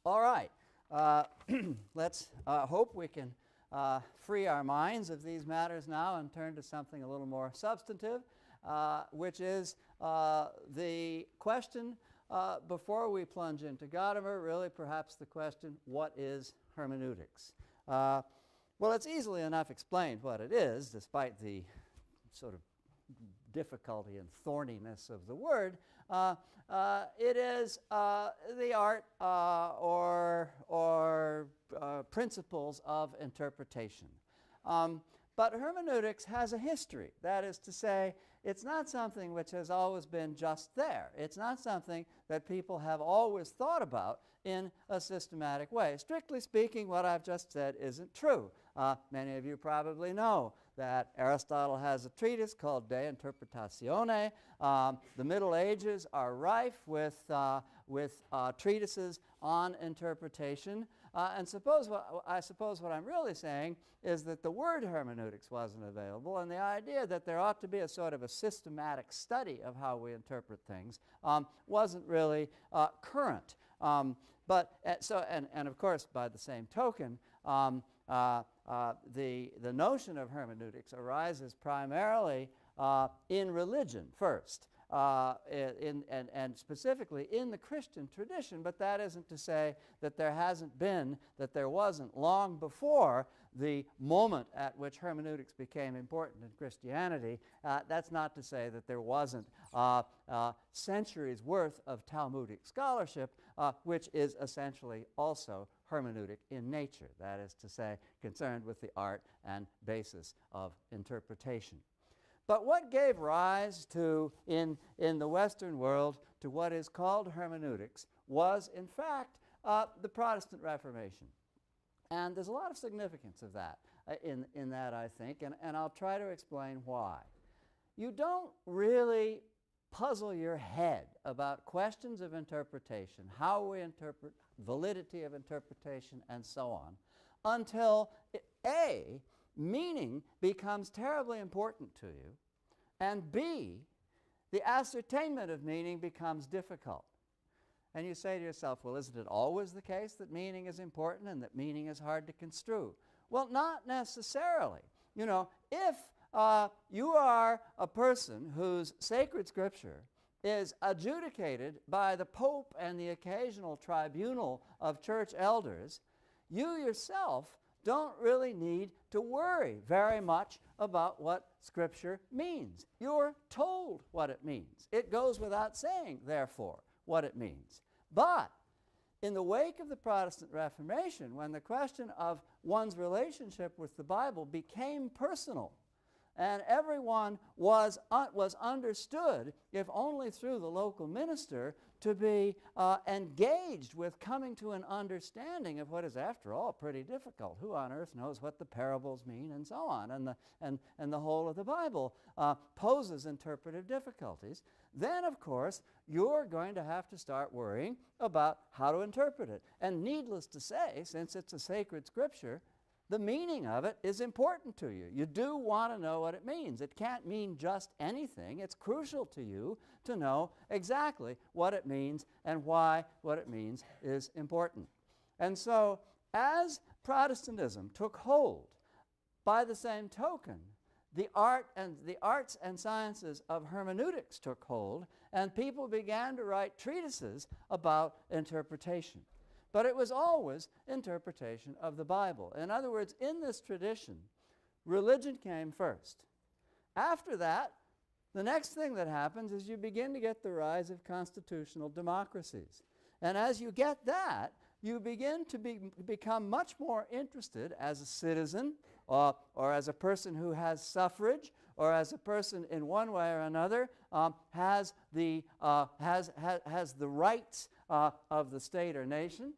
All right. Uh, let's hope we can free our minds of these matters now and turn to something a little more substantive, which is the question before we plunge into Gadamer, really perhaps the question, what is hermeneutics? Well, it's easily enough explained what it is, despite the sort of difficulty and thorniness of the word. It is the art or principles of interpretation. But hermeneutics has a history. That is to say, it's not something which has always been just there. It's not something that people have always thought about in a systematic way. Strictly speaking, what I've just said isn't true. Many of you probably know that Aristotle has a treatise called De Interpretatione. The Middle Ages are rife with treatises on interpretation. And I suppose what I'm really saying is that the word hermeneutics wasn't available, and the idea that there ought to be a sort of a systematic study of how we interpret things wasn't really current. But of course, by the same token, the notion of hermeneutics arises primarily in religion first. And specifically in the Christian tradition, but that isn't to say that there wasn't long before the moment at which hermeneutics became important in Christianity. That's not to say that there wasn't centuries worth of Talmudic scholarship, which is essentially also hermeneutic in nature, that is to say, concerned with the art and basis of interpretation. But what gave rise to, in the Western world, to what is called hermeneutics was, in fact, the Protestant Reformation. And there's a lot of significance of that in that, I think, and I'll try to explain why. You don't really puzzle your head about questions of interpretation, how we interpret, validity of interpretation, and so on, until A, meaning becomes terribly important to you, and B, the ascertainment of meaning becomes difficult. And you say to yourself, well, isn't it always the case that meaning is important and that meaning is hard to construe? Well, not necessarily. You know, if you are a person whose sacred scripture is adjudicated by the Pope and the occasional tribunal of church elders, you yourself don't really need to worry very much about what Scripture means. You're told what it means. It goes without saying, therefore, what it means. But in the wake of the Protestant Reformation, when the question of one's relationship with the Bible became personal, and everyone was understood, if only through the local minister, to be engaged with coming to an understanding of what is, after all, pretty difficult. Who on earth knows what the parables mean, and so on, and the whole of the Bible poses interpretive difficulties. Then, of course, you're going to have to start worrying about how to interpret it. And needless to say, since it's a sacred scripture, the meaning of it is important to you. You do want to know what it means. It can't mean just anything. It's crucial to you to know exactly what it means and why what it means is important. And so, as Protestantism took hold, by the same token, the arts and sciences of hermeneutics took hold, and people began to write treatises about interpretation. But it was always interpretation of the Bible. In other words, in this tradition, religion came first. After that, the next thing that happens is you begin to get the rise of constitutional democracies. And as you get that, you begin to become much more interested as a citizen or as a person who has suffrage, or as a person in one way or another has the rights of the state or nation.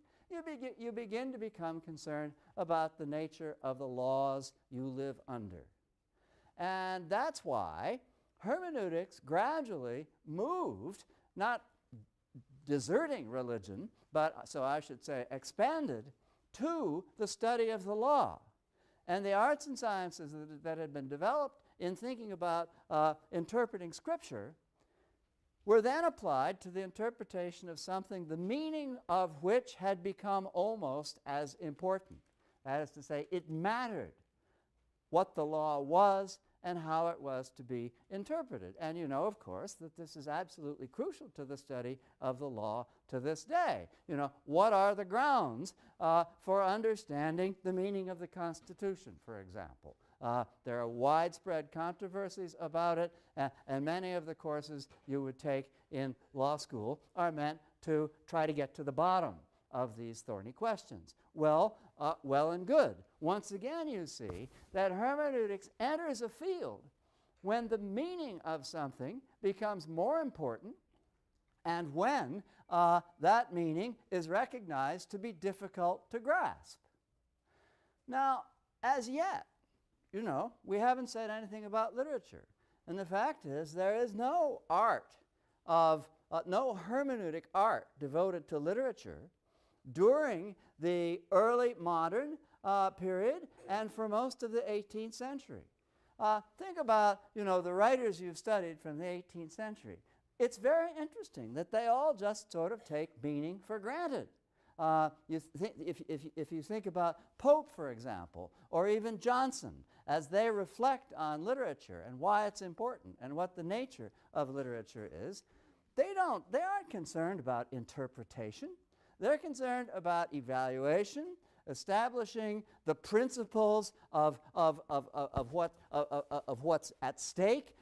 You begin to become concerned about the nature of the laws you live under. And that's why hermeneutics gradually moved, not deserting religion, but, so I should say, expanded to the study of the law. And the arts and sciences that had been developed in thinking about interpreting Scripture were then applied to the interpretation of something the meaning of which had become almost as important. That is to say, it mattered what the law was and how it was to be interpreted. And you know, of course, that this is absolutely crucial to the study of the law to this day. You know, what are the grounds for understanding the meaning of the Constitution, for example? There are widespread controversies about it, and many of the courses you would take in law school are meant to try to get to the bottom of these thorny questions. Well and good. Once again, you see that hermeneutics enters a field when the meaning of something becomes more important and when that meaning is recognized to be difficult to grasp. Now, as yet, you know, we haven't said anything about literature. And the fact is, there is no no hermeneutic art devoted to literature during the early modern period and for most of the 18th century. Think about, you know, the writers you've studied from the 18th century. It's very interesting that they all just sort of take meaning for granted. If you think about Pope, for example, or even Johnson, as they reflect on literature and why it's important and what the nature of literature is, they aren't concerned about interpretation. They're concerned about evaluation, establishing the principles of what's at stake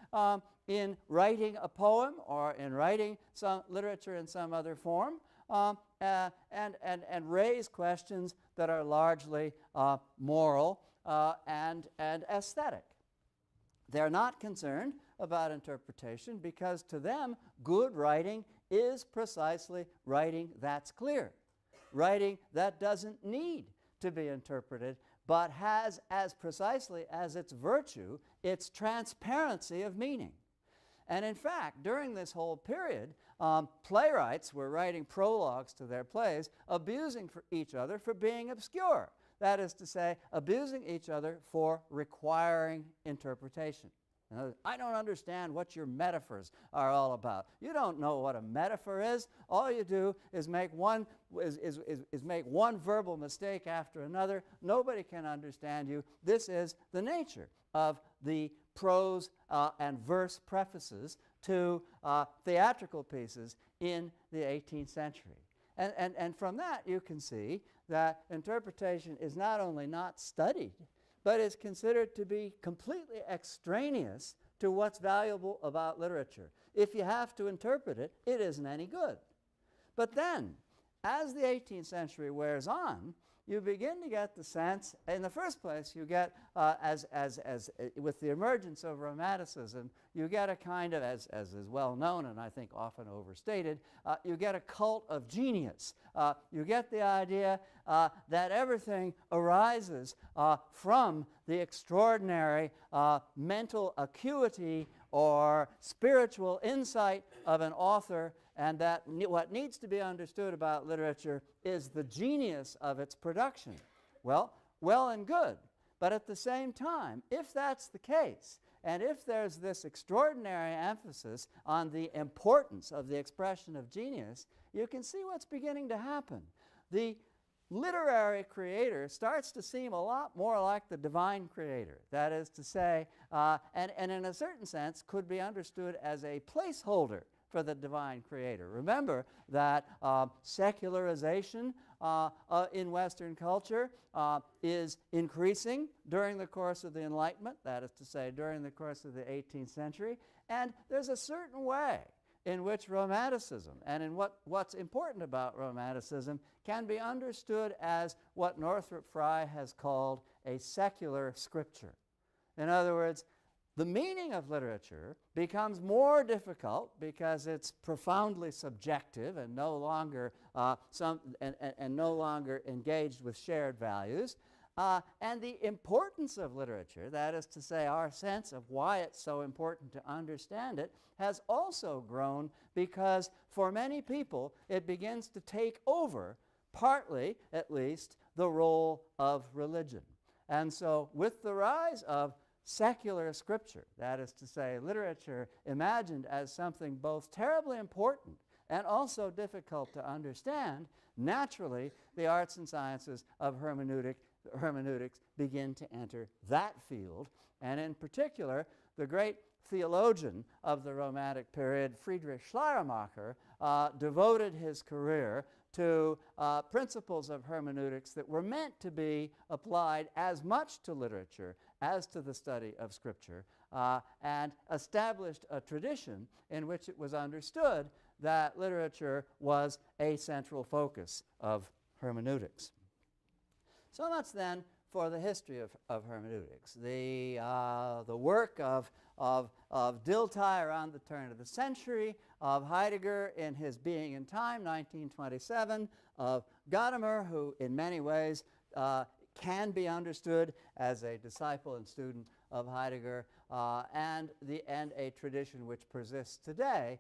in writing a poem or in writing some literature in some other form, and raise questions that are largely moral and aesthetic. They're not concerned about interpretation because to them, good writing is precisely writing that's clear, writing that doesn't need to be interpreted, but has as precisely as its virtue, its transparency of meaning. And in fact, during this whole period, playwrights were writing prologues to their plays, abusing each other for being obscure. That is to say, abusing each other for requiring interpretation. I don't understand what your metaphors are all about. You don't know what a metaphor is. All you do is make one verbal mistake after another. Nobody can understand you. This is the nature of the prose and verse prefaces to theatrical pieces in the 18th century. And from that you can see that interpretation is not only not studied, but is considered to be completely extraneous to what's valuable about literature. If you have to interpret it, it isn't any good. But then, as the 18th century wears on, you begin to get the sense, in the first place, you get, with the emergence of Romanticism, you get a kind of, as is well known and I think often overstated, you get a cult of genius. You get the idea that everything arises from the extraordinary mental acuity or spiritual insight of an author, and that what needs to be understood about literature is the genius of its production. Well and good. But at the same time, if that's the case, and if there's this extraordinary emphasis on the importance of the expression of genius, you can see what's beginning to happen. The literary creator starts to seem a lot more like the divine creator. That is to say, and in a certain sense, could be understood as a placeholder for the divine creator. Remember that secularization in Western culture is increasing during the course of the Enlightenment, that is to say, during the course of the 18th century, and there's a certain way in which Romanticism, and in what's important about Romanticism, can be understood as what Northrop Frye has called a secular scripture. In other words, the meaning of literature becomes more difficult because it's profoundly subjective and no longer no longer engaged with shared values. And the importance of literature, that is to say, our sense of why it's so important to understand it, has also grown because for many people it begins to take over, partly at least, the role of religion. And so with the rise of secular scripture, that is to say, literature imagined as something both terribly important and also difficult to understand, naturally the arts and sciences of hermeneutics begin to enter that field. And in particular, the great theologian of the Romantic period, Friedrich Schleiermacher, devoted his career to principles of hermeneutics that were meant to be applied as much to literature as to the study of Scripture, and established a tradition in which it was understood that literature was a central focus of hermeneutics. So much then for the history of hermeneutics. The work of Dilthey around the turn of the century, of Heidegger in his Being and Time, 1927, of Gadamer, who in many ways can be understood as a disciple and student of Heidegger, and a tradition which persists today,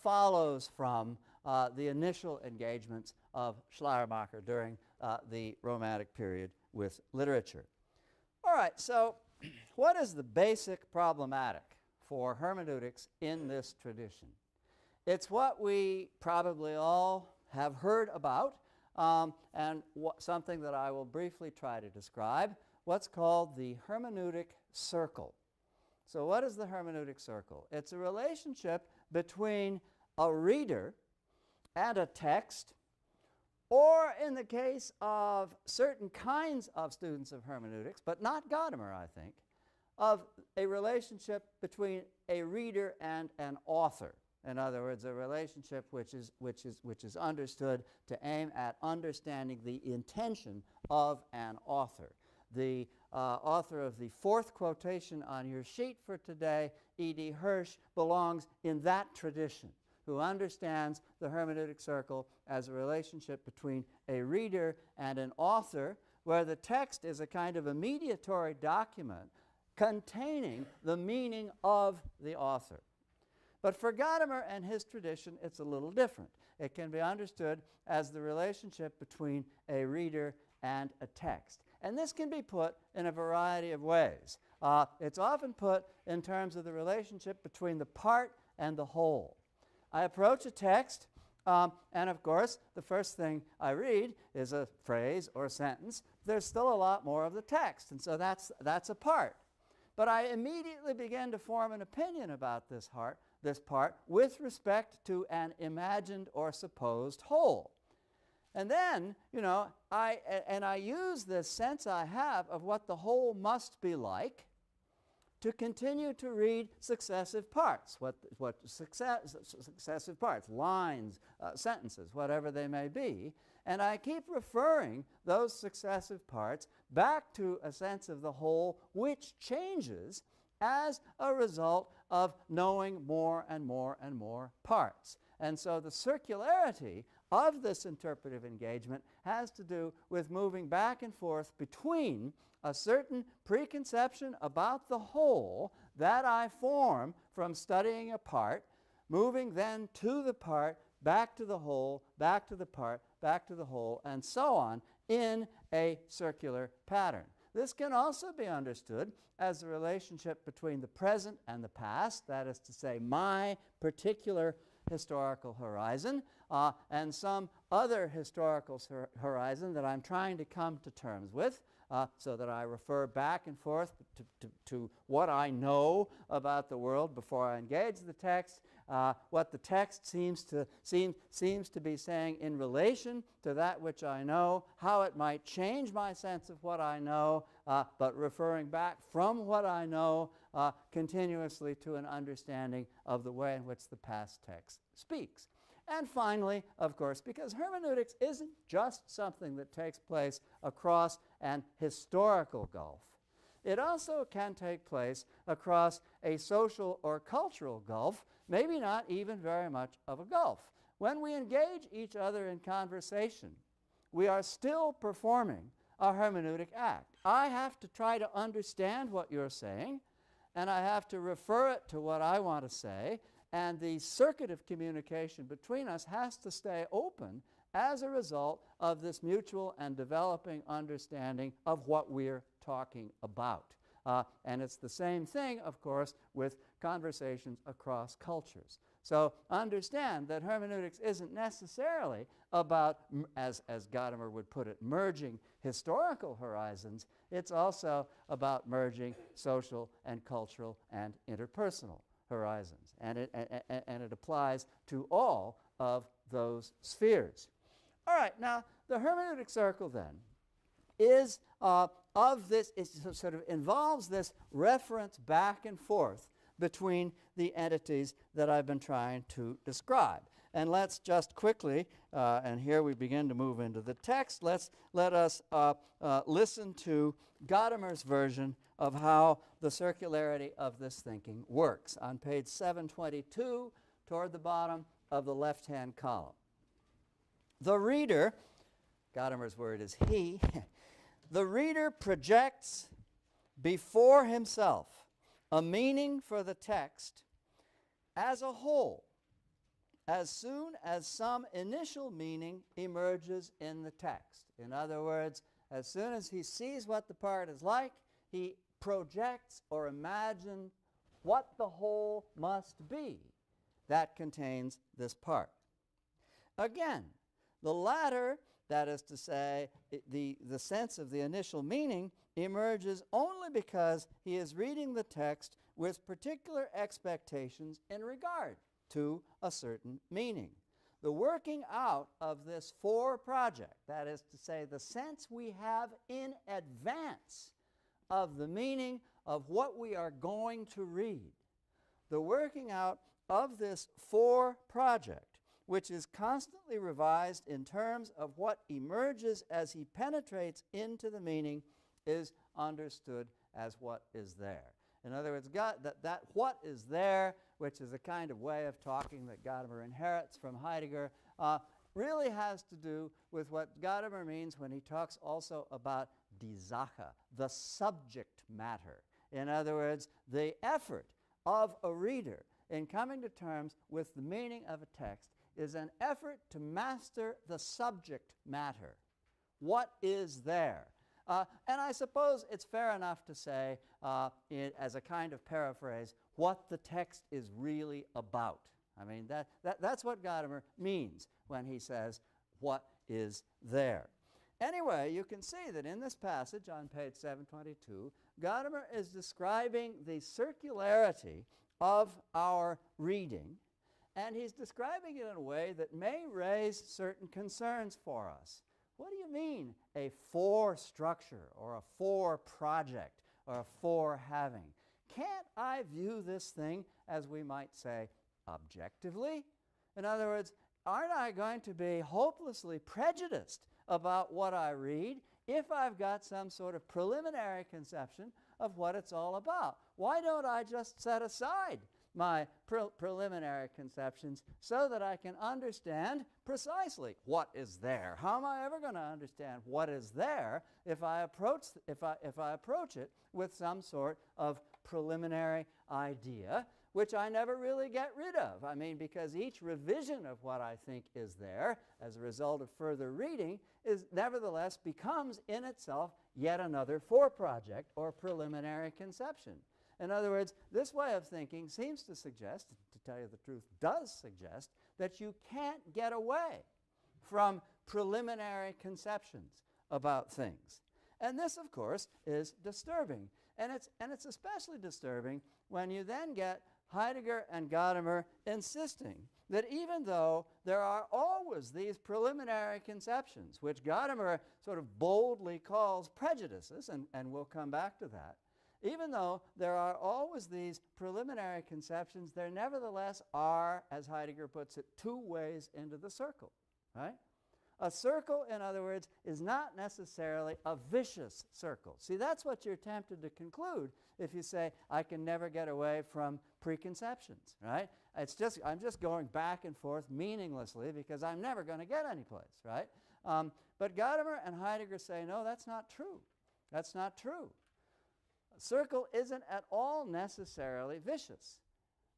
follows from the initial engagements of Schleiermacher during the Romantic period with literature. All right, so what is the basic problematic for hermeneutics in this tradition? It's what we probably all have heard about, and something that I will briefly try to describe, what's called the hermeneutic circle. So what is the hermeneutic circle? It's a relationship between a reader and a text, or in the case of certain kinds of students of hermeneutics, but not Gadamer, I think, of a relationship between a reader and an author. In other words, a relationship which is understood to aim at understanding the intention of an author. The author of the fourth quotation on your sheet for today, E.D. Hirsch, belongs in that tradition, who understands the hermeneutic circle as a relationship between a reader and an author, where the text is a kind of a mediatory document containing the meaning of the author. But for Gadamer and his tradition, it's a little different. It can be understood as the relationship between a reader and a text. And this can be put in a variety of ways. It's often put in terms of the relationship between the part and the whole. I approach a text, and of course, the first thing I read is a phrase or a sentence. There's still a lot more of the text, and so that's a part. But I immediately begin to form an opinion about this part with respect to an imagined or supposed whole. And then, I use this sense I have of what the whole must be like to continue to read successive parts, successive parts, lines, sentences, whatever they may be, and I keep referring those successive parts back to a sense of the whole which changes as a result of knowing more and more and more parts. And so the circularity of this interpretive engagement has to do with moving back and forth between a certain preconception about the whole that I form from studying a part, moving then to the part, back to the whole, back to the part, back to the whole, and so on in a circular pattern. This can also be understood as the relationship between the present and the past, that is to say, my particular historical horizon and some other historical horizon that I'm trying to come to terms with, so that I refer back and forth to what I know about the world before I engage the text, what the text seems to be saying in relation to that which I know, how it might change my sense of what I know, but referring back from what I know continuously to an understanding of the way in which the past text speaks. And finally, of course, because hermeneutics isn't just something that takes place across an historical gulf, it also can take place across a social or cultural gulf, maybe not even very much of a gulf. When we engage each other in conversation, we are still performing a hermeneutic act. I have to try to understand what you're saying, and I have to refer it to what I want to say, and the circuit of communication between us has to stay open as a result of this mutual and developing understanding of what we're talking about. And it's the same thing, of course, with conversations across cultures. So understand that hermeneutics isn't necessarily about, as Gadamer would put it, merging historical horizons. It's also about merging social and cultural and interpersonal horizons. And it applies to all of those spheres. All right, now the hermeneutic circle then is of this, it sort of involves this reference back and forth between the entities that I've been trying to describe. And let's just quickly, and here we begin to move into the text, let us listen to Gadamer's version of how the circularity of this thinking works on page 722 toward the bottom of the left-hand column. The reader, Gadamer's word is he, the reader projects before himself a meaning for the text as a whole as soon as some initial meaning emerges in the text. In other words, as soon as he sees what the part is like, he projects or imagines what the whole must be that contains this part. Again, the latter, that is to say, the sense of the initial meaning, emerges only because he is reading the text with particular expectations in regard to a certain meaning. The working out of this project, that is to say, the sense we have in advance of the meaning of what we are going to read, the working out of this project, which is constantly revised in terms of what emerges as he penetrates into the meaning, is understood as what is there. In other words, that what is there, which is a kind of way of talking that Gadamer inherits from Heidegger, really has to do with what Gadamer means when he talks also about die Sache, the subject matter. In other words, the effort of a reader in coming to terms with the meaning of a text is an effort to master the subject matter. What is there? And I suppose it's fair enough to say, as a kind of paraphrase, what the text is really about. I mean, that's what Gadamer means when he says, what is there? Anyway, you can see that in this passage on page 722, Gadamer is describing the circularity of our reading, and he's describing it in a way that may raise certain concerns for us. What do you mean a structure or a project or a having? Can't I view this thing, as we might say, objectively? In other words, aren't I going to be hopelessly prejudiced about what I read if I've got some sort of preliminary conception of what it's all about? Why don't I just set aside my preliminary conceptions so that I can understand precisely what is there? How am I ever going to understand what is there if I approach it with some sort of preliminary idea, which I never really get rid of? I mean, because each revision of what I think is there as a result of further reading is nevertheless becomes in itself yet another project or preliminary conception. In other words, this way of thinking seems to suggest, to tell you the truth, does suggest that you can't get away from preliminary conceptions about things. And this, of course, is disturbing. And it's especially disturbing when you then get Heidegger and Gadamer insisting that even though there are always these preliminary conceptions, which Gadamer sort of boldly calls prejudices, and we'll come back to that, even though there are always these preliminary conceptions, there nevertheless are, as Heidegger puts it, two ways into the circle, right? A circle, in other words, is not necessarily a vicious circle. See, that's what you're tempted to conclude if you say, I can never get away from preconceptions, right? I'm just going back and forth meaninglessly because I'm never going to get anyplace, right? But Gadamer and Heidegger say, no, that's not true. That's not true. A circle isn't at all necessarily vicious.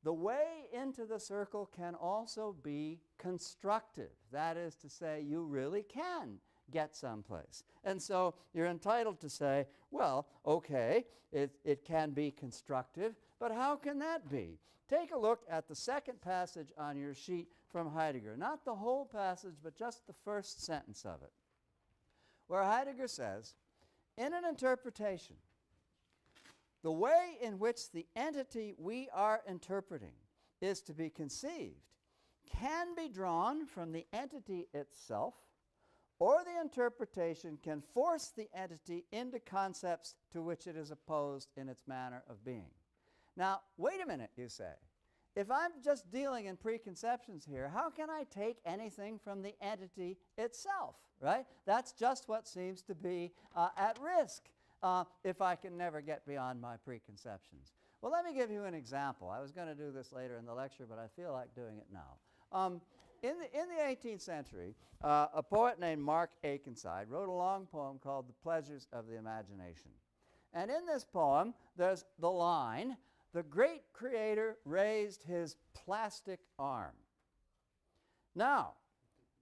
The way into the circle can also be constructive. That is to say, you really can get someplace. And so you're entitled to say, well, okay, it can be constructive, but how can that be? Take a look at the second passage on your sheet from Heidegger. Not the whole passage, but just the first sentence of it, where Heidegger says, in an interpretation, the way in which the entity we are interpreting is to be conceived can be drawn from the entity itself, or the interpretation can force the entity into concepts to which it is opposed in its manner of being. Now, wait a minute, you say. If I'm just dealing in preconceptions here, how can I take anything from the entity itself, right? That's just what seems to be at risk if I can never get beyond my preconceptions. Well, let me give you an example. I was going to do this later in the lecture, but I feel like doing it now. In the 18th century, a poet named Mark Akenside wrote a long poem called The Pleasures of the Imagination. And in this poem, there's the line, "The great creator raised his plastic arm." Now,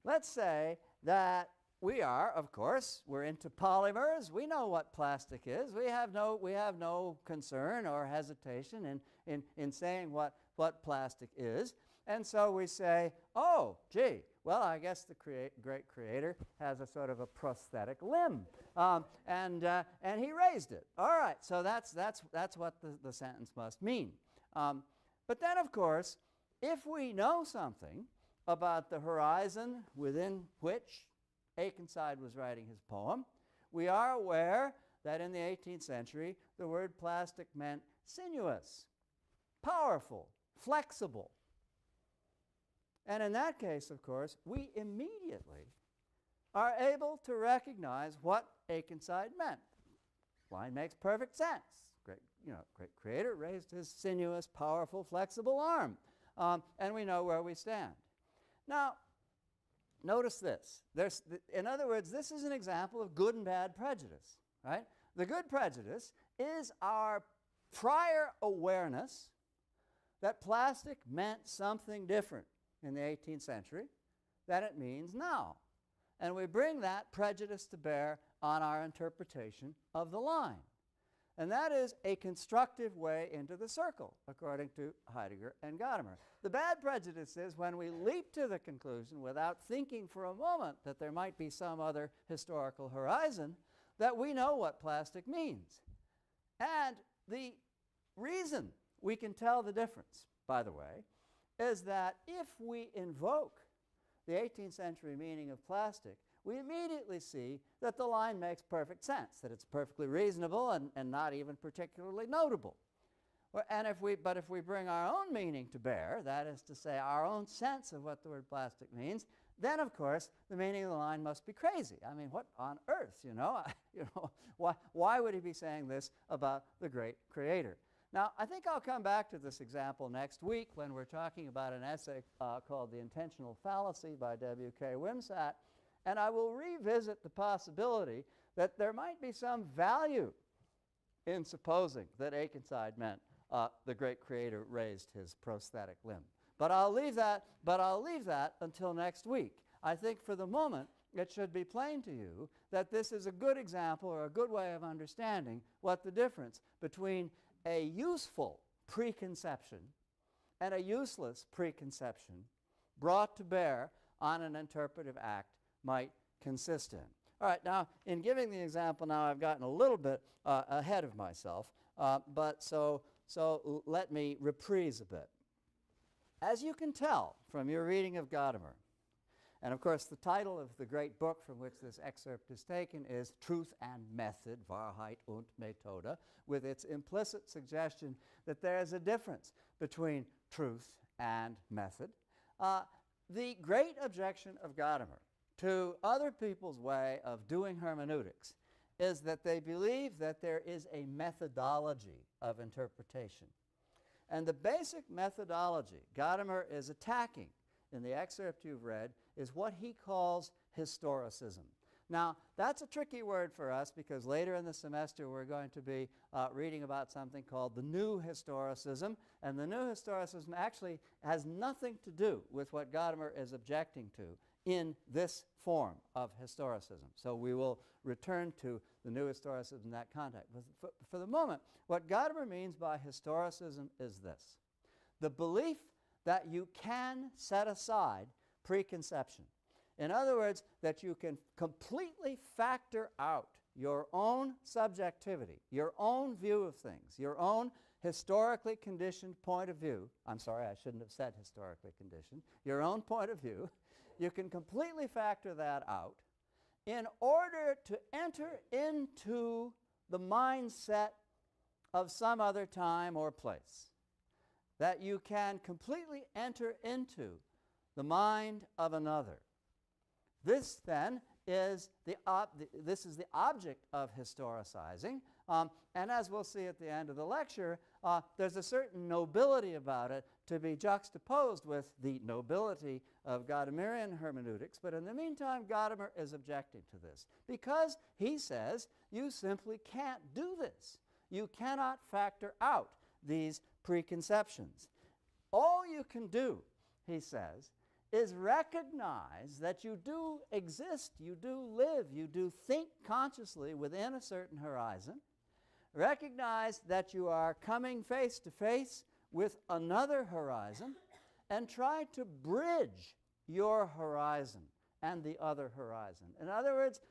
let's say that we are, of course, we're into polymers. We know what plastic is. We have no concern or hesitation in saying what plastic is. And so we say, oh, gee, well, I guess the great creator has a sort of a prosthetic limb, and he raised it. All right, so that's what the sentence must mean. But then, of course, if we know something about the horizon within which Akenside was writing his poem, we are aware that in the 18th century, the word plastic meant sinuous, powerful, flexible. And in that case, of course, we immediately are able to recognize what Akenside meant. Line makes perfect sense. Great creator raised his sinuous, powerful, flexible arm. And we know where we stand. Now, notice this. In other words, this is an example of good and bad prejudice, right? The good prejudice is our prior awareness that plastic meant something different in the 18th century than it means now. And we bring that prejudice to bear on our interpretation of the line. And that is a constructive way into the circle, according to Heidegger and Gadamer. The bad prejudice is when we leap to the conclusion without thinking for a moment that there might be some other historical horizon, that we know what plastic means. And the reason we can tell the difference, by the way, is that if we invoke the 18th century meaning of plastic, we immediately see that the line makes perfect sense, that it's perfectly reasonable and not even particularly notable. And if we bring our own meaning to bear, that is to say our own sense of what the word plastic means, then of course the meaning of the line must be crazy. I mean, what on earth, why would he be saying this about the great creator? Now, I think I'll come back to this example next week when we're talking about an essay called The Intentional Fallacy by W.K. Wimsatt, and I will revisit the possibility that there might be some value in supposing that Akenside meant the great creator raised his prosthetic limb. But I'll leave that until next week. I think for the moment it should be plain to you that this is a good example or a good way of understanding what the difference between a useful preconception and a useless preconception brought to bear on an interpretive act might consist in. All right, now in giving the example now I've gotten a little bit ahead of myself, but so let me reprise a bit. As you can tell from your reading of Gadamer, and of course the title of the great book from which this excerpt is taken is Truth and Method, Wahrheit und Methode, with its implicit suggestion that there is a difference between truth and method. The great objection of Gadamer to other people's way of doing hermeneutics is that they believe that there is a methodology of interpretation. And the basic methodology Gadamer is attacking in the excerpt you've read is what he calls historicism. Now, that's a tricky word for us because later in the semester we're going to be reading about something called the new historicism, and the new historicism actually has nothing to do with what Gadamer is objecting to in this form of historicism. So we will return to the new historicism in that context. But for the moment, what Gadamer means by historicism is this: the belief that you can set aside preconception. In other words, that you can completely factor out your own subjectivity, your own view of things, your own historically conditioned point of view. I'm sorry, I shouldn't have said historically conditioned. Your own point of view. You can completely factor that out in order to enter into the mindset of some other time or place. That you can completely enter into the mind of another. This then is this is the object of historicizing, and as we'll see at the end of the lecture, there's a certain nobility about it to be juxtaposed with the nobility of Gadamerian hermeneutics. But in the meantime, Gadamer is objecting to this because he says you simply can't do this. You cannot factor out these preconceptions. All you can do, he says, is recognize that you do exist, you do live, you do think consciously within a certain horizon. Recognize that you are coming face to face with another horizon and try to bridge your horizon and the other horizon. In other words,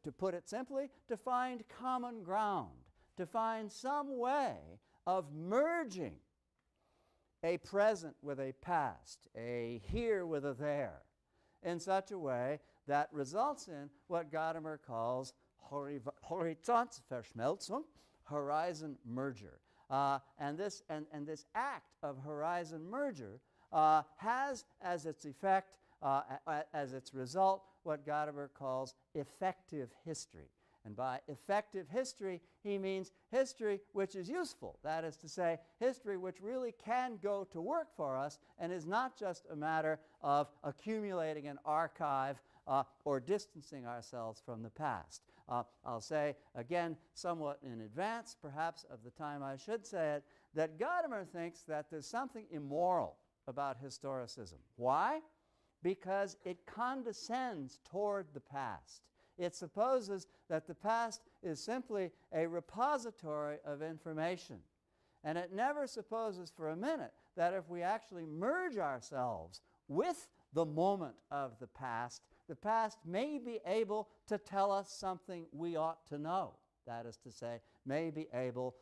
to put it simply, to find common ground, to find some way of merging a present with a past, a here with a there, in such a way that results in what Gadamer calls Horizontsverschmelzung, horizon merger. And this act of horizon merger has as its effect, as its result, what Gadamer calls effective history. And by effective history, he means history which is useful. That is to say, history which really can go to work for us and is not just a matter of accumulating an archive or distancing ourselves from the past. I'll say, again, somewhat in advance, perhaps, of the time I should say it, that Gadamer thinks that there's something immoral about historicism. Why? Because it condescends toward the past. It supposes that the past is simply a repository of information. And it never supposes for a minute that if we actually merge ourselves with the moment of the past may be able to tell us something we ought to know. That is to say, may be able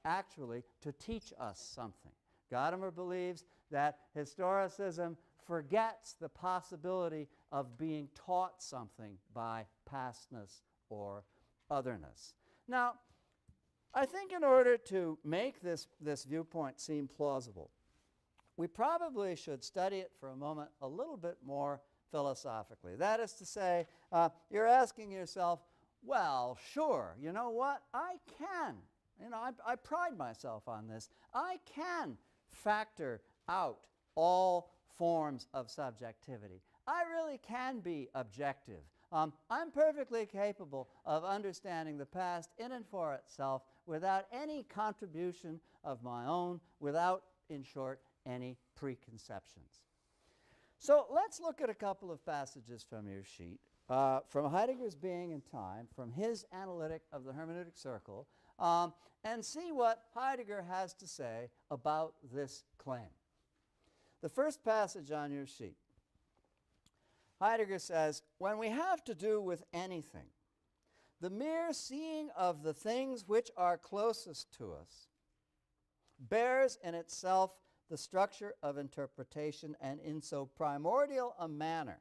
actually to teach us something. Gadamer believes that historicism forgets the possibility of being taught something by pastness or otherness. Now, I think in order to make this viewpoint seem plausible, we probably should study it for a moment a little bit more philosophically. That is to say, you're asking yourself, well, sure, you know what? I can. I pride myself on this. I can factor out all forms of subjectivity. I really can be objective. I'm perfectly capable of understanding the past in and for itself without any contribution of my own, without, in short, any preconceptions. So let's look at a couple of passages from your sheet, from Heidegger's Being and Time, from his analytic of the hermeneutic circle, and see what Heidegger has to say about this claim. The first passage on your sheet, Heidegger says, when we have to do with anything, the mere seeing of the things which are closest to us bears in itself the structure of interpretation, and in so primordial a manner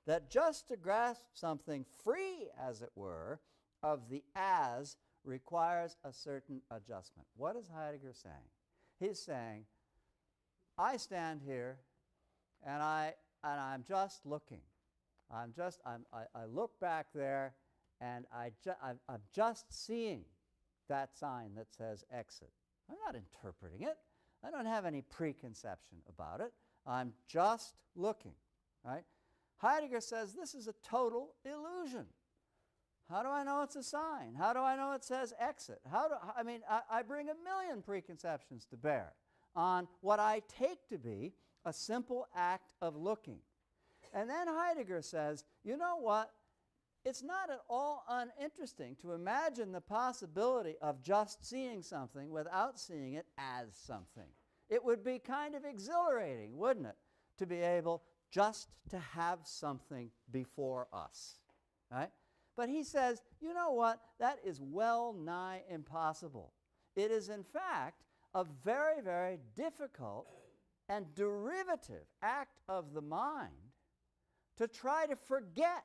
that just to grasp something free, as it were, of the as requires a certain adjustment. What is Heidegger saying? He's saying, I stand here and I'm just looking. I look back there and I'm just seeing that sign that says exit. I'm not interpreting it. I don't have any preconception about it. I'm just looking. Right? Heidegger says this is a total illusion. How do I know it's a sign? How do I know it says exit? I bring a million preconceptions to bear on what I take to be a simple act of looking. And then Heidegger says, you know what? It's not at all uninteresting to imagine the possibility of just seeing something without seeing it as something. It would be kind of exhilarating, wouldn't it, to be able just to have something before us, right? But he says, you know what? That is well nigh impossible. It is, in fact, a very, very difficult and derivative act of the mind to try to forget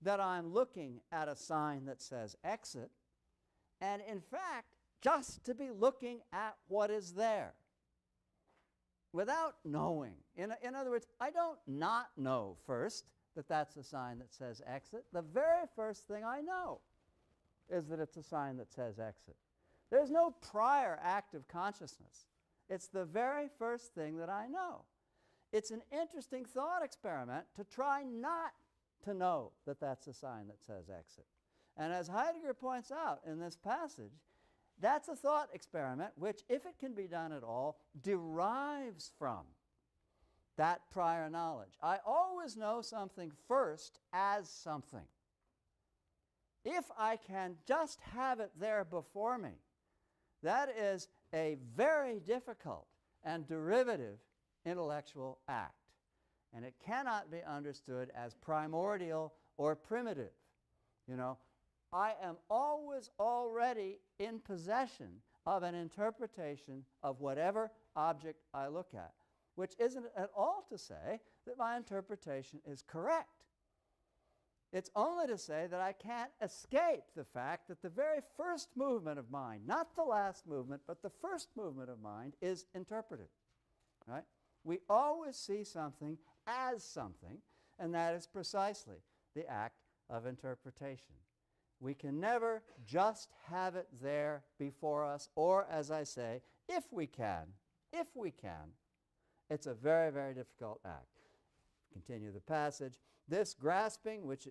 that I'm looking at a sign that says exit, and in fact, just to be looking at what is there without knowing. In other words, I don't not know first that that's a sign that says exit. The very first thing I know is that it's a sign that says exit. There's no prior act of consciousness. It's the very first thing that I know. It's an interesting thought experiment to try not to know that that's a sign that says exit. And as Heidegger points out in this passage, that's a thought experiment which, if it can be done at all, derives from that prior knowledge. I always know something first as something. If I can just have it there before me, that is a very difficult and derivative intellectual act. And it cannot be understood as primordial or primitive. You know, I am always already in possession of an interpretation of whatever object I look at, which isn't at all to say that my interpretation is correct. It's only to say that I can't escape the fact that the very first movement of mind, not the last movement, but the first movement of mind, is interpretive. Right? We always see something as something, and that is precisely the act of interpretation. We can never just have it there before us, or, as I say, if we can, it's a very, very difficult act. Continue the passage. This grasping, which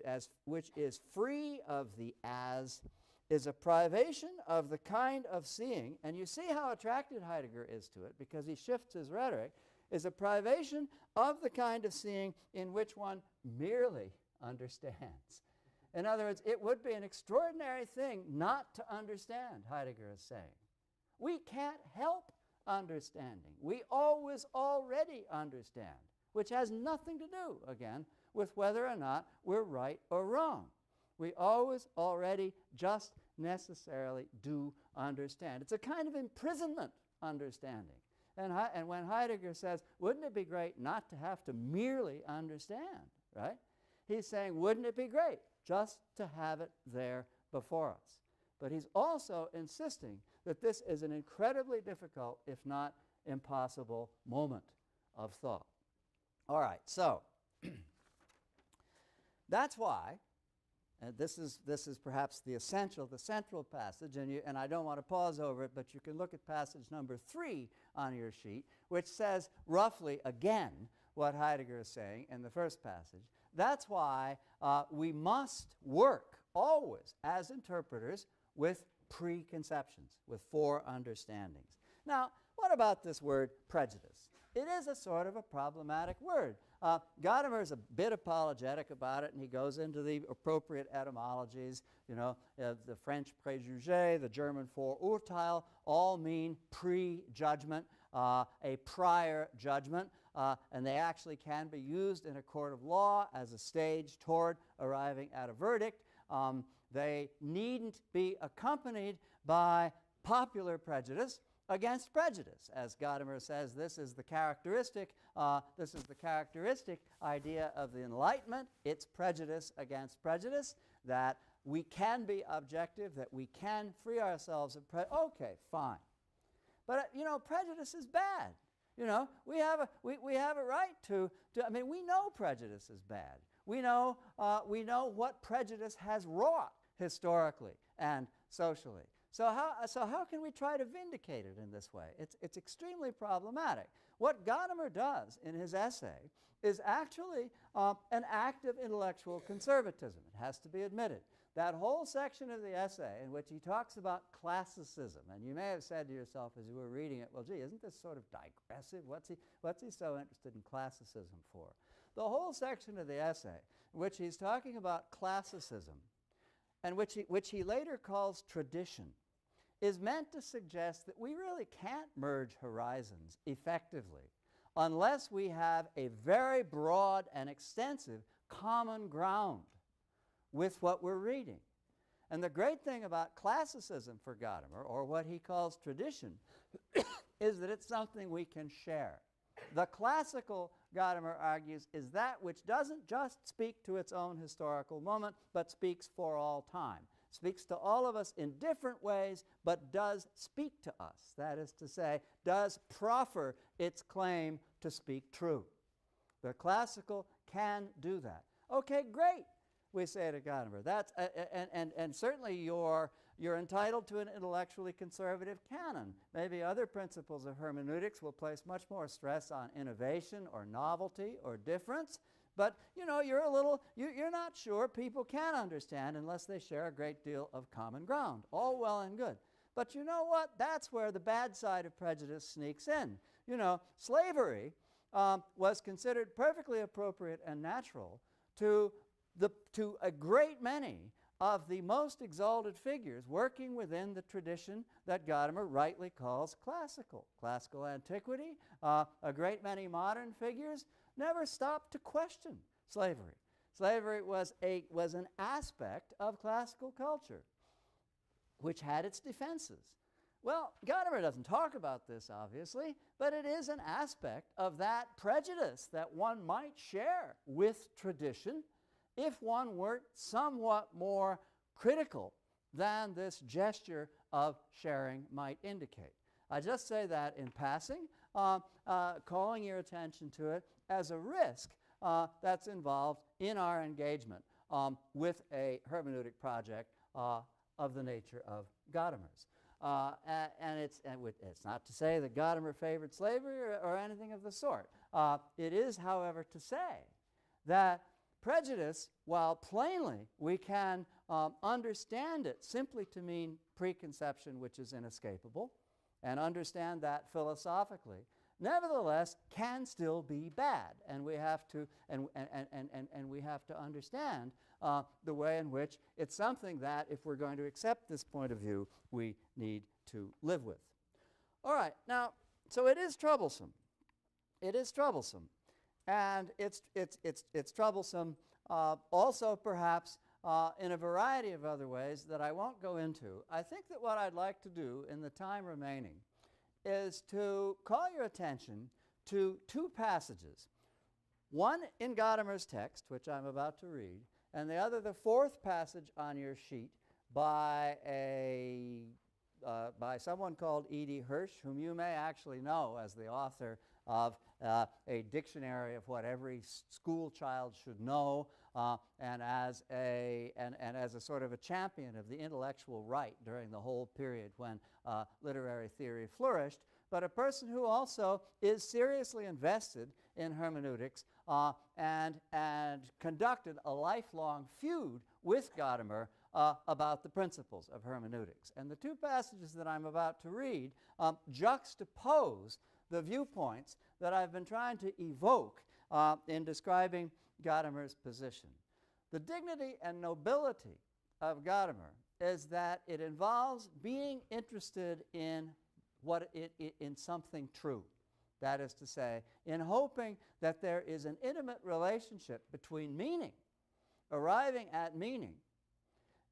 is free of the as, is a privation of the kind of seeing, and you see how attracted Heidegger is to it, because he shifts his rhetoric, is a privation of the kind of seeing in which one merely understands. In other words, it would be an extraordinary thing not to understand, Heidegger is saying. We can't help understanding. We always already understand, which has nothing to do, again, with whether or not we're right or wrong. We always already just necessarily do understand. It's a kind of imprisonment understanding. And when Heidegger says, wouldn't it be great not to have to merely understand, right? He's saying, wouldn't it be great just to have it there before us? But he's also insisting that this is an incredibly difficult, if not impossible, moment of thought. All right, so that's why, and this is perhaps the central passage, and I don't want to pause over it, but you can look at passage number 3 on your sheet, which says roughly again what Heidegger is saying in the first passage. That's why we must work always as interpreters with preconceptions, with foreunderstandings. Now, what about this word prejudice? It is a sort of a problematic word. Gadamer is a bit apologetic about it, and he goes into the appropriate etymologies. You know, the French préjugé, the German Vorurteil, all mean prejudgment, a prior judgment, and they actually can be used in a court of law as a stage toward arriving at a verdict. They needn't be accompanied by popular prejudice against prejudice. As Gadamer says, this is the characteristic idea of the Enlightenment. It's prejudice against prejudice, that we can be objective, that we can free ourselves of prejudice. Okay, fine. But, you know, prejudice is bad. You know, we have a right to, I mean, we know prejudice is bad. We know what prejudice has wrought historically and socially. So how can we try to vindicate it in this way? It's extremely problematic. What Gadamer does in his essay is actually an act of intellectual conservatism. It has to be admitted. That whole section of the essay in which he talks about classicism, and you may have said to yourself as you were reading it, well, gee, isn't this sort of digressive? What's he so interested in classicism for? the whole section of the essay in which he's talking about classicism, and which he later calls tradition, is meant to suggest that we really can't merge horizons effectively unless we have a very broad and extensive common ground with what we're reading. And the great thing about classicism for Gadamer, or what he calls tradition, is that it's something we can share. The classical, Gadamer argues, is that which doesn't just speak to its own historical moment, but speaks for all time. Speaks to all of us in different ways, but does speak to us. That is to say, does proffer its claim to speak true. The classical can do that. Okay, great, we say to Gadamer. That's and certainly you're entitled to an intellectually conservative canon. Maybe other principles of hermeneutics will place much more stress on innovation or novelty or difference. But, you know, you're not sure people can understand unless they share a great deal of common ground. All well and good. But you know what? That's where the bad side of prejudice sneaks in. You know, slavery was considered perfectly appropriate and natural to a great many of the most exalted figures working within the tradition that Gadamer rightly calls classical. Classical antiquity, a great many modern figures never stopped to question slavery. Slavery was an aspect of classical culture which had its defenses. Well, Gadamer doesn't talk about this, obviously, but it is an aspect of that prejudice that one might share with tradition if one were somewhat more critical than this gesture of sharing might indicate. I just say that in passing, calling your attention to it as a risk that's involved in our engagement with a hermeneutic project of the nature of Gadamer's. And it's not to say that Gadamer favored slavery or anything of the sort. It is, however, to say that prejudice, while plainly we can understand it simply to mean preconception which is inescapable, and understand that philosophically, nevertheless can still be bad, and we have to understand the way in which it's something that, if we're going to accept this point of view, we need to live with. All right, now, so it is troublesome. It is troublesome, and it's troublesome also perhaps in a variety of other ways that I won't go into. I think that what I'd like to do in the time remaining is to call your attention to two passages. One in Gadamer's text, which I'm about to read, and the other, the fourth passage on your sheet by someone called E.D. Hirsch, whom you may actually know as the author of a dictionary of what every school child should know, and as a sort of a champion of the intellectual right during the whole period when literary theory flourished, but a person who also is seriously invested in hermeneutics and conducted a lifelong feud with Gadamer about the principles of hermeneutics. And the two passages that I'm about to read juxtapose the viewpoints that I've been trying to evoke in describing Gadamer's position. The dignity and nobility of Gadamer is that it involves being interested in in something true. That is to say, in hoping that there is an intimate relationship between meaning, arriving at meaning,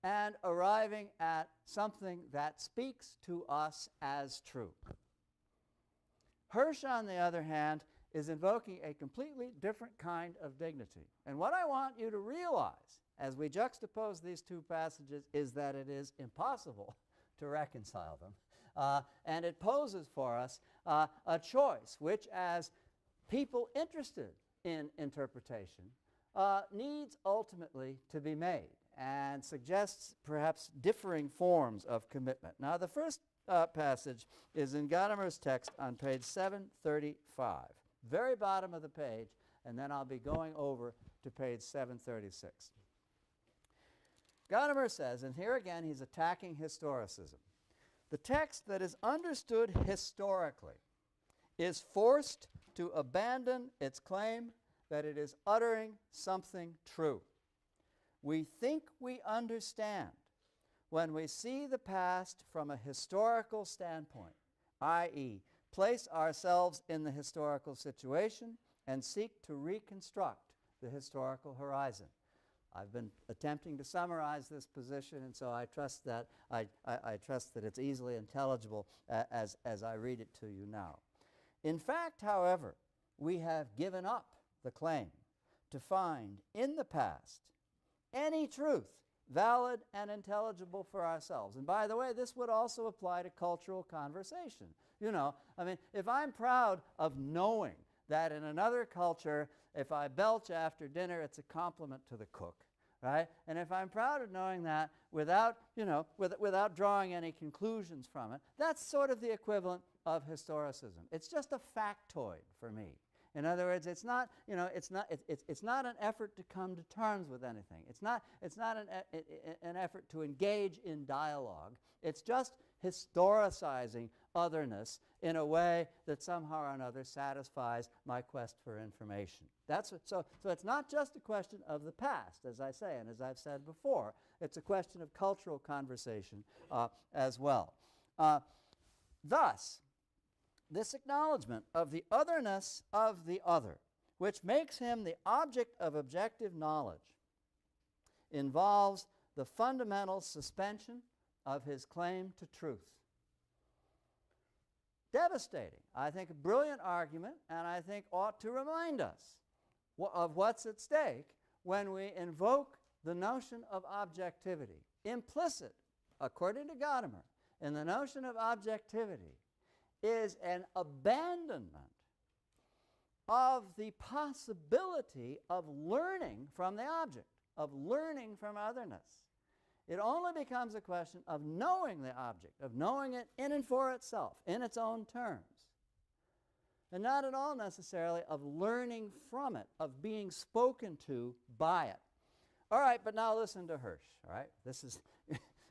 and arriving at something that speaks to us as true. Hirsch, on the other hand, is invoking a completely different kind of dignity. And what I want you to realize as we juxtapose these two passages is that it is impossible to reconcile them. And it poses for us a choice which, as people interested in interpretation, needs ultimately to be made and suggests perhaps differing forms of commitment. Now, the first passage is in Gadamer's text on page 735, very bottom of the page, and then I'll be going over to page 736. Gadamer says, and here again he's attacking historicism, the text that is understood historically is forced to abandon its claim that it is uttering something true. We think we understand when we see the past from a historical standpoint, i.e., place ourselves in the historical situation and seek to reconstruct the historical horizon. I've been attempting to summarize this position, and so I trust that I trust that it's easily intelligible as I read it to you now. In fact, however, we have given up the claim to find in the past any truth valid and intelligible for ourselves. And by the way, this would also apply to cultural conversation. You know, I mean, if I'm proud of knowing that in another culture, if I belch after dinner, it's a compliment to the cook, right? And if I'm proud of knowing that without, you know, without drawing any conclusions from it, that's sort of the equivalent of historicism. It's just a factoid for me. In other words, it's not, you know, it's not an effort to come to terms with anything. It's not an effort to engage in dialogue. It's just historicizing otherness in a way that somehow or another satisfies my quest for information. So it's not just a question of the past, as I say, and as I've said before. It's a question of cultural conversation as well. Thus, this acknowledgement of the otherness of the other, which makes him the object of objective knowledge, involves the fundamental suspension of his claim to truth. Devastating. I think a brilliant argument, and I think ought to remind us of what's at stake when we invoke the notion of objectivity. Implicit, according to Gadamer, in the notion of objectivity is an abandonment of the possibility of learning from the object, of learning from otherness. It only becomes a question of knowing the object, of knowing it in and for itself, in its own terms, and not at all necessarily of learning from it, of being spoken to by it. All right, but now listen to Hirsch, all right? This is,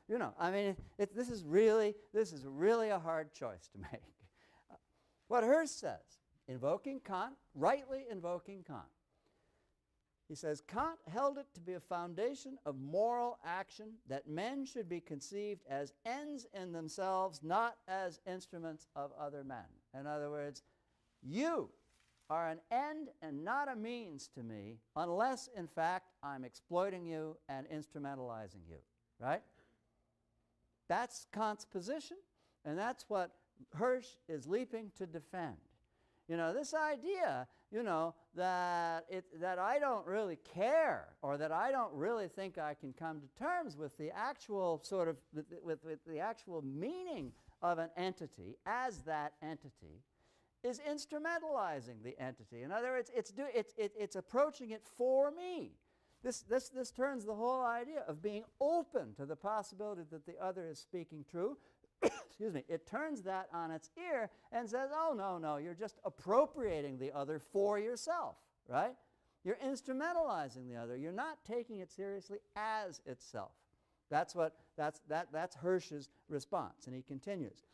you know, I mean, this is really a hard choice to make. What Hirsch says, invoking Kant, rightly invoking Kant, he says, Kant held it to be a foundation of moral action that men should be conceived as ends in themselves, not as instruments of other men. In other words, you are an end and not a means to me unless, in fact, I'm exploiting you and instrumentalizing you, right? That's Kant's position, and that's what Hirsch is leaping to defend. You know, this idea, you know, that I don't really care, or that I don't really think I can come to terms with the actual sort of, with the actual meaning of an entity as that entity, is instrumentalizing the entity. In other words, it's approaching it for me. This turns the whole idea of being open to the possibility that the other is speaking true. Excuse me, it turns that on its ear and says, oh, no, you're just appropriating the other for yourself, right? You're instrumentalizing the other. You're not taking it seriously as itself. That's Hirsch's response, and he continues.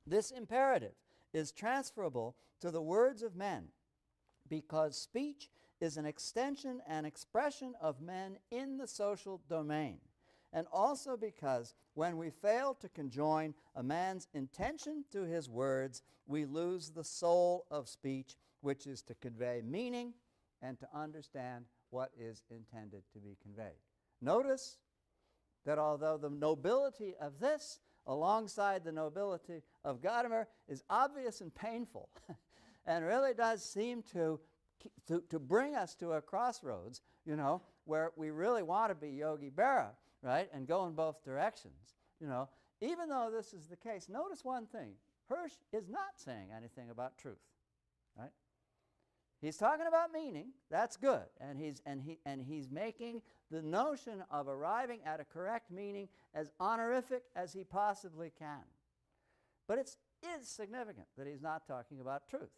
This imperative is transferable to the words of men because speech is an extension and expression of men in the social domain, and also because when we fail to conjoin a man's intention to his words, we lose the soul of speech, which is to convey meaning and to understand what is intended to be conveyed. Notice that although the nobility of this, alongside the nobility of Gadamer, is obvious and painful, and really does seem to bring us to a crossroads, you know, where we really want to be Yogi Berra, right, and go in both directions. You know, even though this is the case, notice one thing. Hirsch is not saying anything about truth, right? He's talking about meaning. That's good, and he's making the notion of arriving at a correct meaning as honorific as he possibly can. But it is significant that he's not talking about truth.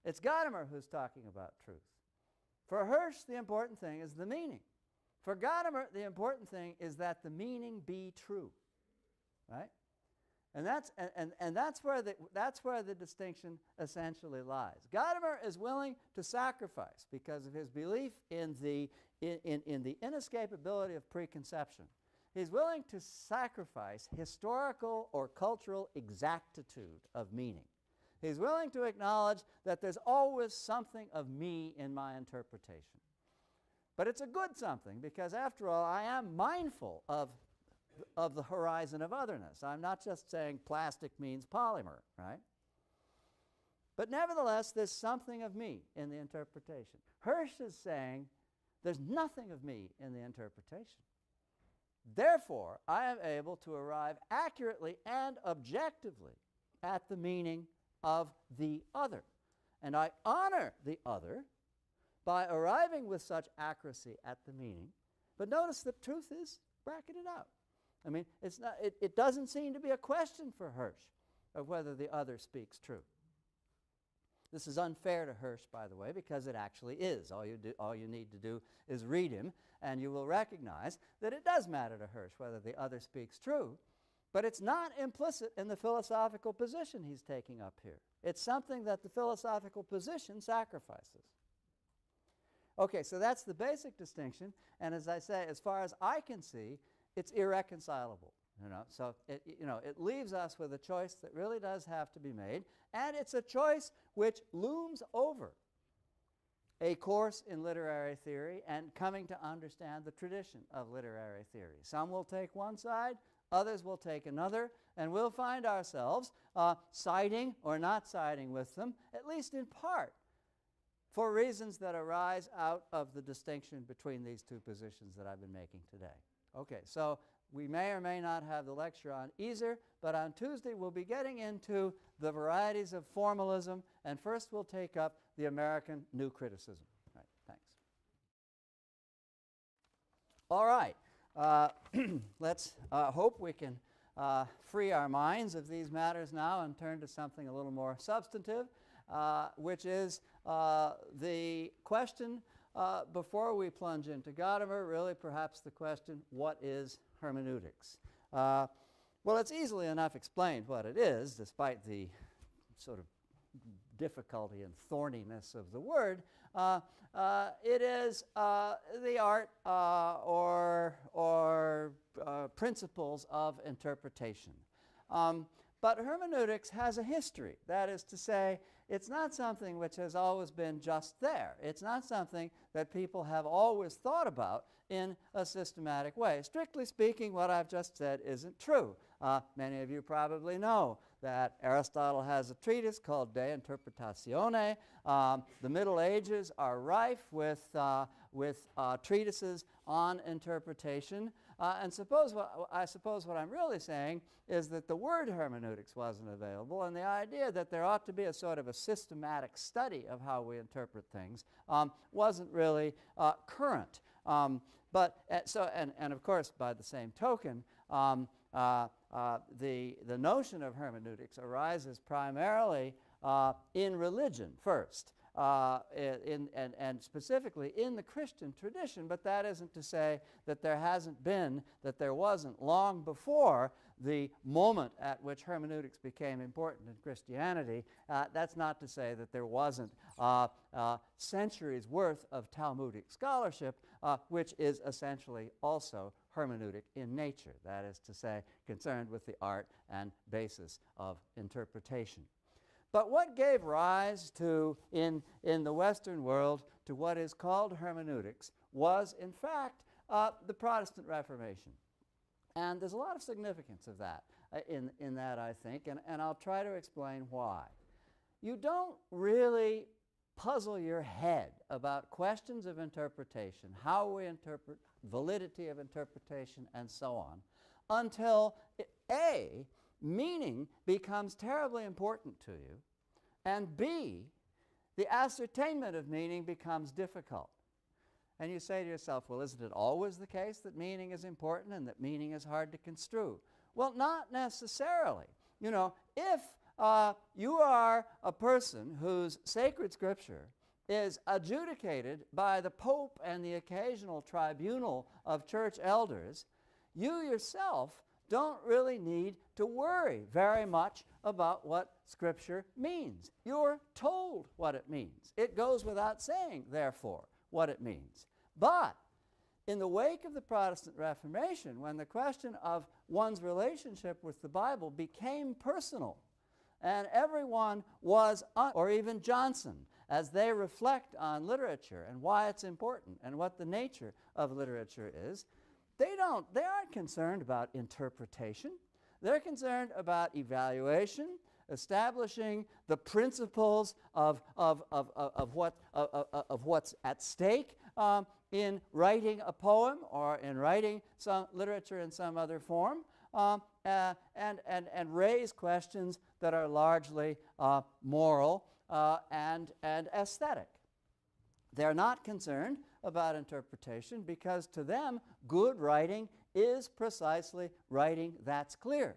It's Gadamer who's talking about truth. For Hirsch, the important thing is the meaning. For Gadamer, the important thing is that the meaning be true, right? And that's where the distinction essentially lies. Gadamer is willing to sacrifice, because of his belief in the inescapability of preconception. He's willing to sacrifice historical or cultural exactitude of meaning. He's willing to acknowledge that there's always something of me in my interpretation. But it's a good something, because after all, I am mindful of the horizon of otherness. I'm not just saying plastic means polymer, right? But nevertheless, there's something of me in the interpretation. Hirsch is saying there's nothing of me in the interpretation. Therefore, I am able to arrive accurately and objectively at the meaning of the other. And I honor the other by arriving with such accuracy at the meaning. But notice that truth is bracketed out. I mean, it doesn't seem to be a question for Hirsch of whether the other speaks true. This is unfair to Hirsch, by the way, because it actually is. All you need to do is read him, and you will recognize that it does matter to Hirsch whether the other speaks true, but it's not implicit in the philosophical position he's taking up here. It's something that the philosophical position sacrifices. Okay, so that's the basic distinction, and as I say, as far as I can see, it's irreconcilable. So it leaves us with a choice that really does have to be made, and it's a choice which looms over a course in literary theory and coming to understand the tradition of literary theory. Some will take one side, others will take another, and we'll find ourselves siding or not siding with them, at least in part, for reasons that arise out of the distinction between these two positions that I've been making today. Okay, so we may or may not have the lecture on either, but on Tuesday we'll be getting into the varieties of formalism, and first we'll take up the American New Criticism. Right, thanks. All right, let's hope we can free our minds of these matters now and turn to something a little more substantive, which is the question before we plunge into Gadamer, really perhaps the question, what is hermeneutics? Well, it's easily enough explained what it is, despite the sort of difficulty and thorniness of the word. It is the art or principles of interpretation. But hermeneutics has a history. That is to say, it's not something which has always been just there. It's not something that people have always thought about in a systematic way. Strictly speaking, what I've just said isn't true. Many of you probably know that Aristotle has a treatise called De Interpretatione. The Middle Ages are rife with treatises on interpretation. And I suppose what I'm really saying is that the word hermeneutics wasn't available, and the idea that there ought to be a sort of a systematic study of how we interpret things wasn't really current. But of course, by the same token, the notion of hermeneutics arises primarily in religion first. And specifically in the Christian tradition, but that isn't to say that there wasn't long before the moment at which hermeneutics became important in Christianity. That's not to say that there wasn't centuries worth of Talmudic scholarship, which is essentially also hermeneutic in nature, that is to say, concerned with the art and basis of interpretation. But what gave rise to, in the Western world, to what is called hermeneutics was, in fact, the Protestant Reformation. And there's a lot of significance of that in that, I think, and I'll try to explain why. You don't really puzzle your head about questions of interpretation, how we interpret, validity of interpretation, and so on, until A, meaning becomes terribly important to you, and B, the ascertainment of meaning becomes difficult. And you say to yourself, well, isn't it always the case that meaning is important and that meaning is hard to construe? Well, not necessarily. You know, if you are a person whose sacred scripture is adjudicated by the Pope and the occasional tribunal of church elders, you yourself don't really need to worry very much about what Scripture means. You're told what it means. It goes without saying, therefore, what it means. But in the wake of the Protestant Reformation, when the question of one's relationship with the Bible became personal, and everyone was, or even Johnson, as they reflect on literature and why it's important and what the nature of literature is, they aren't concerned about interpretation. They're concerned about evaluation, establishing the principles of what's at stake in writing a poem or in writing some literature in some other form, and raise questions that are largely moral and aesthetic. They're not concerned about interpretation because to them, good writing is precisely writing that's clear,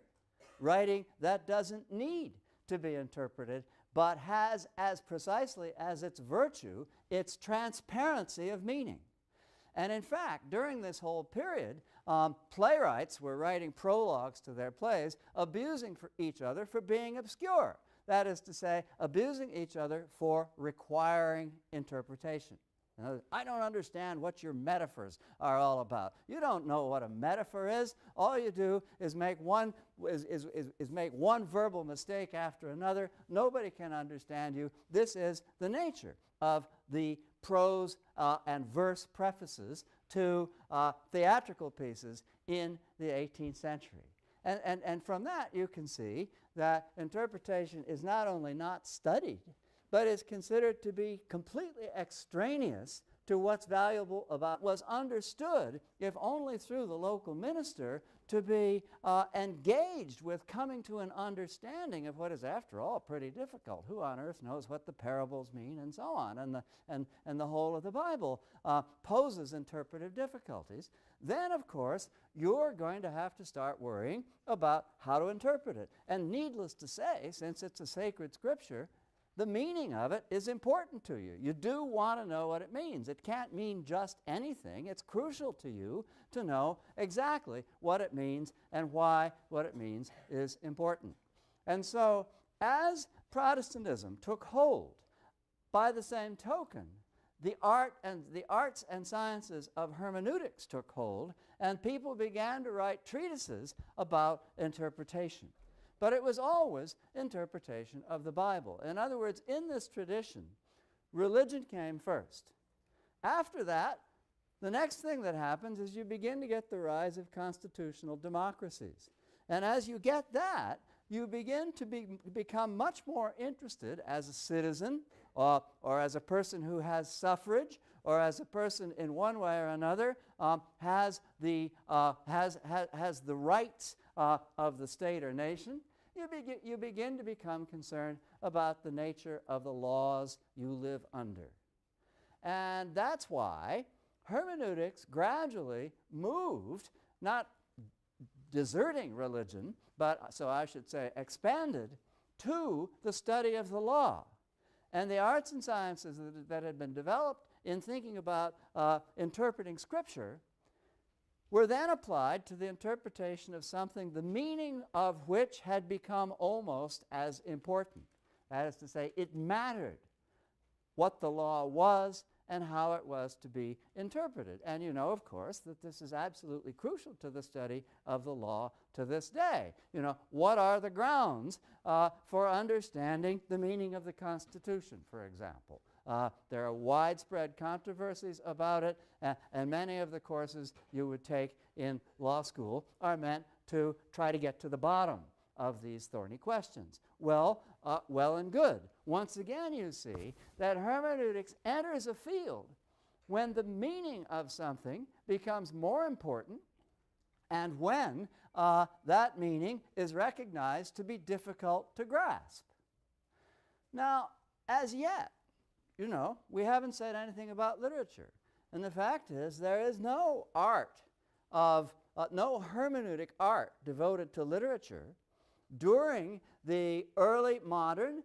writing that doesn't need to be interpreted, but has as precisely as its virtue, its transparency of meaning. And in fact, during this whole period, playwrights were writing prologues to their plays, abusing each other for being obscure. That is to say, abusing each other for requiring interpretation. I don't understand what your metaphors are all about. You don't know what a metaphor is. All you do is make one verbal mistake after another. Nobody can understand you. This is the nature of the prose and verse prefaces to theatrical pieces in the 18th century. And from that you can see that interpretation is not only not studied, but is considered to be completely extraneous to what's valuable about was understood, if only through the local minister, to be engaged with coming to an understanding of what is, after all, pretty difficult. Who on earth knows what the parables mean, and so on, and the whole of the Bible poses interpretive difficulties. Then, of course, you're going to have to start worrying about how to interpret it. And needless to say, since it's a sacred scripture, the meaning of it is important to you. You do want to know what it means. It can't mean just anything. It's crucial to you to know exactly what it means and why what it means is important. And so, as Protestantism took hold, by the same token, the arts and sciences of hermeneutics took hold, and people began to write treatises about interpretation. But it was always interpretation of the Bible. In other words, in this tradition, religion came first. After that, the next thing that happens is you begin to get the rise of constitutional democracies. And as you get that, you begin to become much more interested as a citizen or as a person who has suffrage, or as a person in one way or another has the rights of the state or nation. You begin to become concerned about the nature of the laws you live under. And that's why hermeneutics gradually moved, not deserting religion, but, so I should say, expanded to the study of the law. And the arts and sciences that had been developed in thinking about interpreting Scripture were then applied to the interpretation of something the meaning of which had become almost as important. That is to say, it mattered what the law was and how it was to be interpreted. And you know, of course, that this is absolutely crucial to the study of the law to this day. You know, what are the grounds for understanding the meaning of the Constitution, for example? There are widespread controversies about it, and many of the courses you would take in law school are meant to try to get to the bottom of these thorny questions. Well and good. Once again, you see that hermeneutics enters a field when the meaning of something becomes more important and when that meaning is recognized to be difficult to grasp. Now, as yet, you know, we haven't said anything about literature. And the fact is, there is no no hermeneutic art devoted to literature during the early modern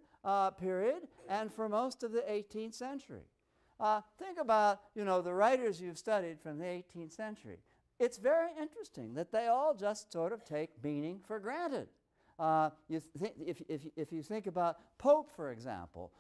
period and for most of the 18th century. Think about, you know, the writers you've studied from the 18th century. it's very interesting that they all just sort of take meaning for granted. If you think about Pope, for example,